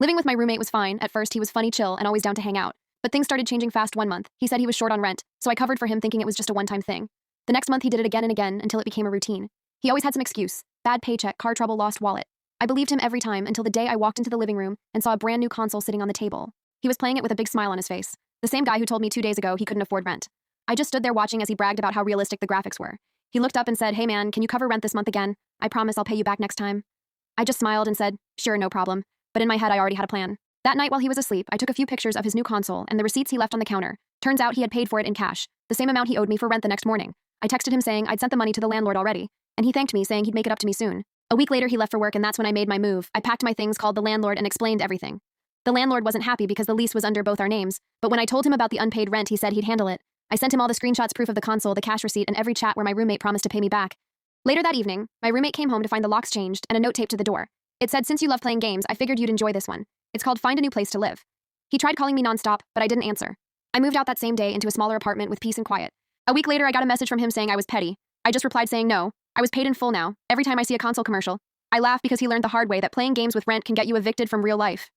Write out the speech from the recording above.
Living with my roommate was fine. At first, he was funny, chill, and always down to hang out. But things started changing fast one month. He said he was short on rent, so I covered for him thinking it was just a one-time thing. The next month, he did it again and again until it became a routine. He always had some excuse. Bad paycheck, car trouble, lost wallet. I believed him every time until the day I walked into the living room and saw a brand new console sitting on the table. He was playing it with a big smile on his face. The same guy who told me 2 days ago he couldn't afford rent. I just stood there watching as he bragged about how realistic the graphics were. He looked up and said, "Hey man, can you cover rent this month again? I promise I'll pay you back next time." I just smiled and said, "Sure, no problem." But in my head, I already had a plan. That night while he was asleep, I took a few pictures of his new console and the receipts he left on the counter. Turns out he had paid for it in cash, the same amount he owed me for rent the next morning. I texted him saying I'd sent the money to the landlord already, and he thanked me saying he'd make it up to me soon. A week later, he left for work, and that's when I made my move. I packed my things, called the landlord, and explained everything. The landlord wasn't happy because the lease was under both our names, but when I told him about the unpaid rent, he said he'd handle it. I sent him all the screenshots, proof of the console, the cash receipt, and every chat where my roommate promised to pay me back. Later that evening, my roommate came home to find the locks changed and a note taped to the door. It said, "Since you love playing games, I figured you'd enjoy this one. It's called Find a New Place to Live." He tried calling me nonstop, but I didn't answer. I moved out that same day into a smaller apartment with peace and quiet. A week later, I got a message from him saying I was petty. I just replied saying no. I was paid in full now. Every time I see a console commercial, I laugh because he learned the hard way that playing games with rent can get you evicted from real life.